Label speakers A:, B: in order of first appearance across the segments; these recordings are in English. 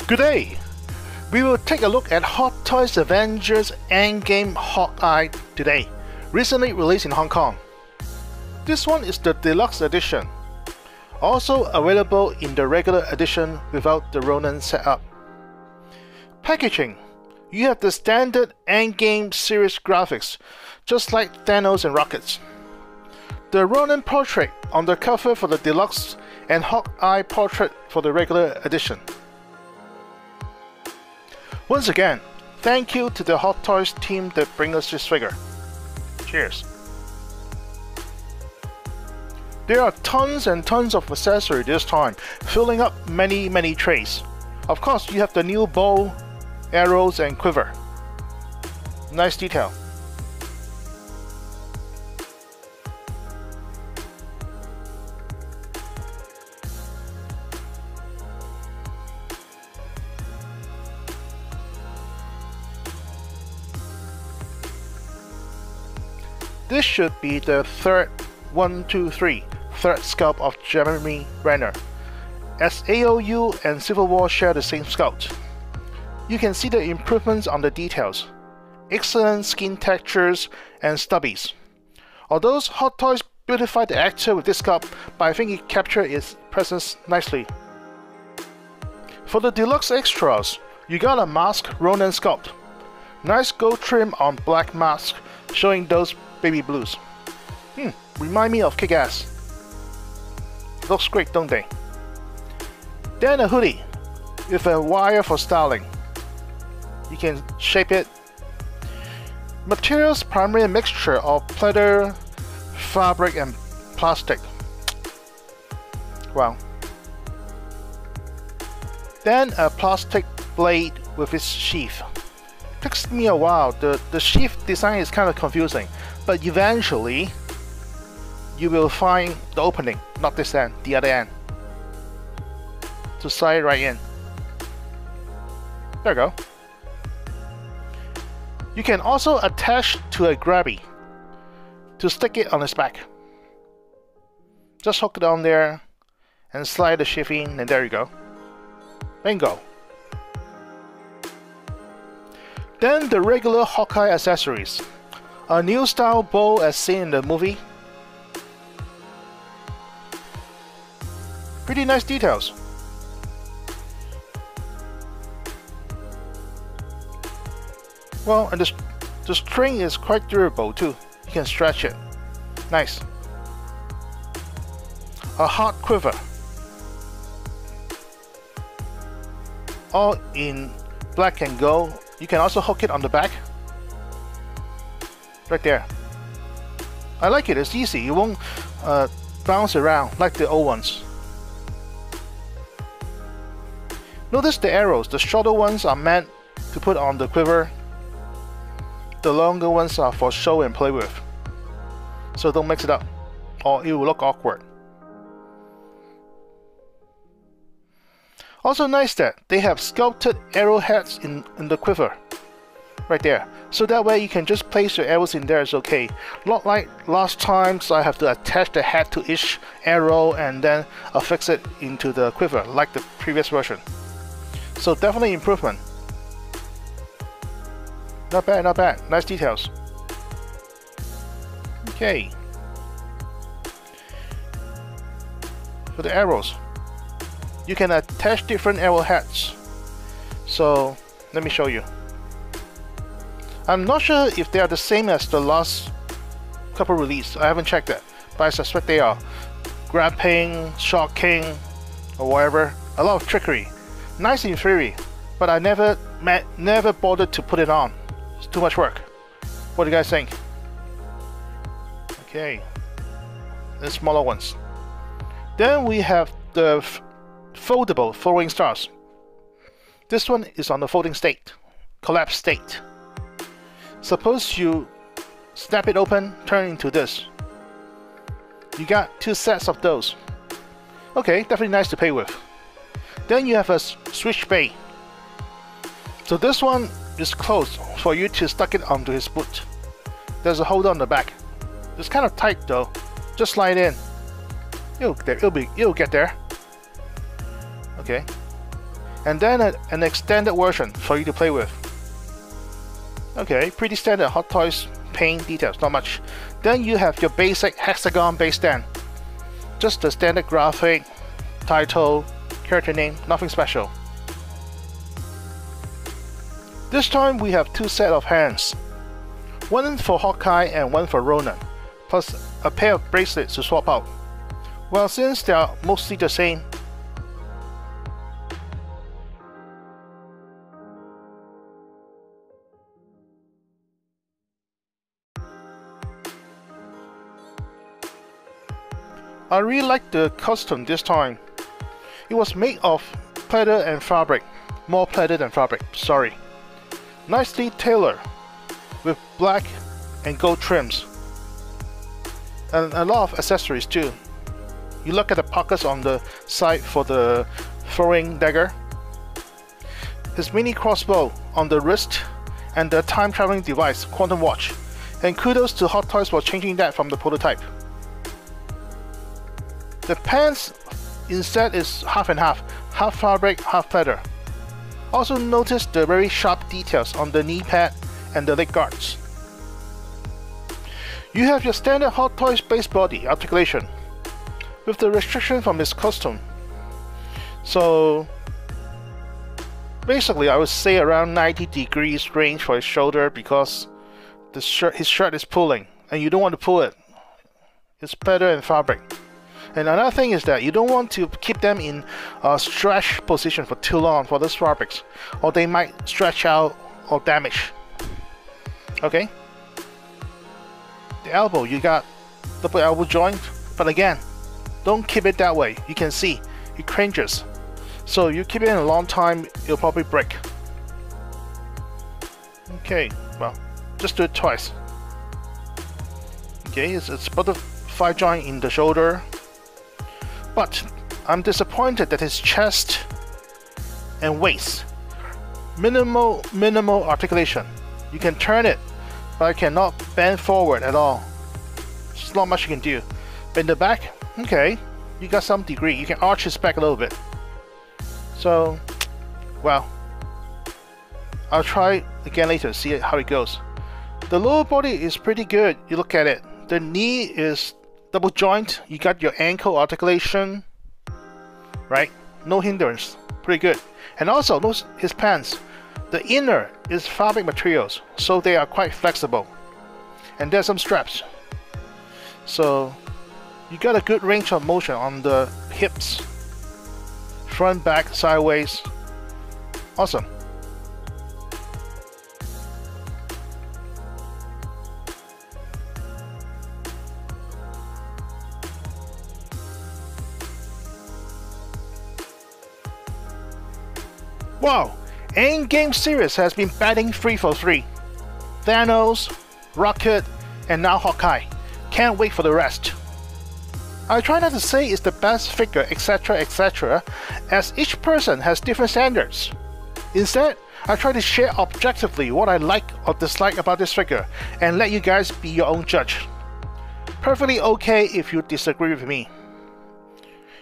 A: Good day! We will take a look at Hot Toys Avengers Endgame Hawkeye today, recently released in Hong Kong. This one is the Deluxe edition, also available in the regular edition without the Ronin setup. Packaging: you have the standard Endgame series graphics, just like Thanos and Rockets. The Ronin portrait on the cover for the Deluxe and Hawkeye portrait for the regular edition. Once again, thank you to the Hot Toys team that bring us this figure. Cheers. There are tons and tons of accessories this time, filling up many trays. Of course, you have the new bow, arrows and quiver. Nice detail. This should be the third sculpt of Jeremy Renner, as AOU and Civil War share the same sculpt. You can see the improvements on the details, excellent skin textures and stubbies. Although Hot Toys beautified the actor with this sculpt, but I think it captured its presence nicely. For the Deluxe extras, you got a mask Ronin sculpt. Nice gold trim on black mask, showing those baby blues. Remind me of Kick-Ass. Looks great, don't they? Then a hoodie with a wire for styling. You can shape it. Materials primarily a mixture of pleather, fabric and plastic. Wow. Then a plastic blade with its sheath. Takes me a while. The sheath design is kind of confusing, but eventually you will find the opening, not this end, the other end, to slide right in. There you go. You can also attach to a grabby to stick it on its back. Just hook it on there and slide the sheath in, and there you go. Bingo. Then the regular Hawkeye accessories. A new style bow as seen in the movie. Pretty nice details. Well, and the string is quite durable too. You can stretch it. Nice. A hard quiver. All in black and gold. You can also hook it on the back. Right there. I like it, it's easy. You won't bounce around like the old ones. Notice the arrows. The shorter ones are meant to put on the quiver. The longer ones are for show and play with. So don't mix it up, or it will look awkward. Also nice that they have sculpted arrowheads in the quiver. Right there. So that way you can just place your arrows in there, it's okay. Not like last times I have to attach the head to each arrow and then affix it into the quiver like the previous version. So definitely improvement. Not bad, not bad. Nice details. Okay. For the arrows, you can attach different arrowheads. So let me show you. I'm not sure if they are the same as the last couple release. I haven't checked that, but I suspect they are. Grabbing, shocking, or whatever. A lot of trickery. Nice in theory, but I never bothered to put it on. It's too much work. What do you guys think? Okay. The smaller ones. Then we have the foldable throwing stars. This one is on the folding state, collapse state. Suppose you snap it open, turn into this. You got two sets of those. Okay, definitely nice to play with. Then you have a switch bay. So this one is closed for you to stuck it onto his boot. There's a holder on the back. It's kind of tight though. Just slide in. It'll get there. Okay. and then an extended version for you to play with. Okay, pretty standard Hot Toys paint details, not much. Then you have your basic hexagon base stand. Just the standard graphic, title, character name, nothing special. This time we have two sets of hands. One for Hawkeye and one for Ronin, plus a pair of bracelets to swap out. Well, since they are mostly the same, I really like the costume this time. It was made of pleather and fabric. More pleather than fabric, sorry. Nicely tailored, with black and gold trims. And a lot of accessories too. You look at the pockets on the side for the throwing dagger. His mini crossbow on the wrist, and the time traveling device, quantum watch. And kudos to Hot Toys for changing that from the prototype. The pants instead is half and half fabric, half pleather. Also notice the very sharp details on the knee pad and the leg guards. You have your standard Hot Toys base body, Articulation, with the restriction from his costume. So basically I would say around 90 degrees range for his shoulder, because his shirt is pulling and you don't want to pull it. It's pleather and fabric. And another thing is that you don't want to keep them in a stretch position for too long for those fabrics, or they might stretch out or damage. Okay? The elbow, you got double elbow joint, but again, don't keep it that way. You can see it cringes. So you keep it in a long time, it'll probably break. Okay, well, just do it twice. Okay, it's butterfly joint in the shoulder. But I'm disappointed that his chest and waist, minimal articulation. You can turn it, but it cannot bend forward at all. There's not much you can do. But in the back, okay, you got some degree. You can arch his back a little bit. So, well, I'll try again later to see how it goes. The lower body is pretty good. You look at it. The knee is double joint, you got your ankle articulation, right? No hindrance, pretty good. And also, notice his pants. The inner is fabric materials, so they are quite flexible. And there's some straps. So, you got a good range of motion on the hips. Front, back, sideways. Awesome. Wow! Endgame series has been batting 3 for 3. Thanos, Rocket, and now Hawkeye. Can't wait for the rest. I try not to say it's the best figure, etc, etc, as each person has different standards. Instead, I try to share objectively what I like or dislike about this figure, and let you guys be your own judge. Perfectly okay if you disagree with me.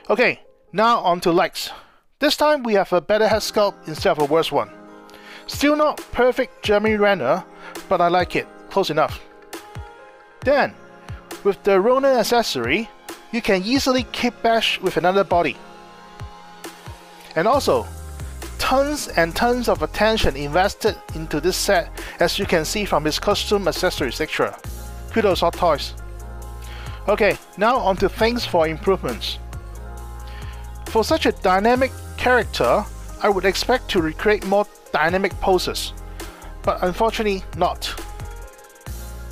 A: Okay, now on to likes. This time we have a better head sculpt instead of a worse one. Still not perfect Jeremy Renner, but I like it, close enough. Then, with the Ronin accessory, you can easily keep Bash with another body. And also, tons and tons of attention invested into this set, as you can see from his costume, accessories, etc. Kudos Hot Toys. Okay, now on to things for improvements. For such a dynamic character, I would expect to recreate more dynamic poses, but unfortunately not.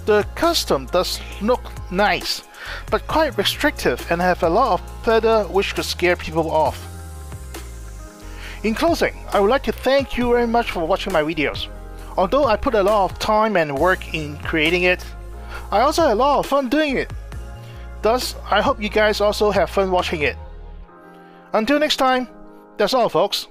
A: The custom does look nice, but quite restrictive and have a lot of pleather which could scare people off. In closing, I would like to thank you very much for watching my videos. Although I put a lot of time and work in creating it, I also had a lot of fun doing it. Thus, I hope you guys also have fun watching it. Until next time, that's all folks.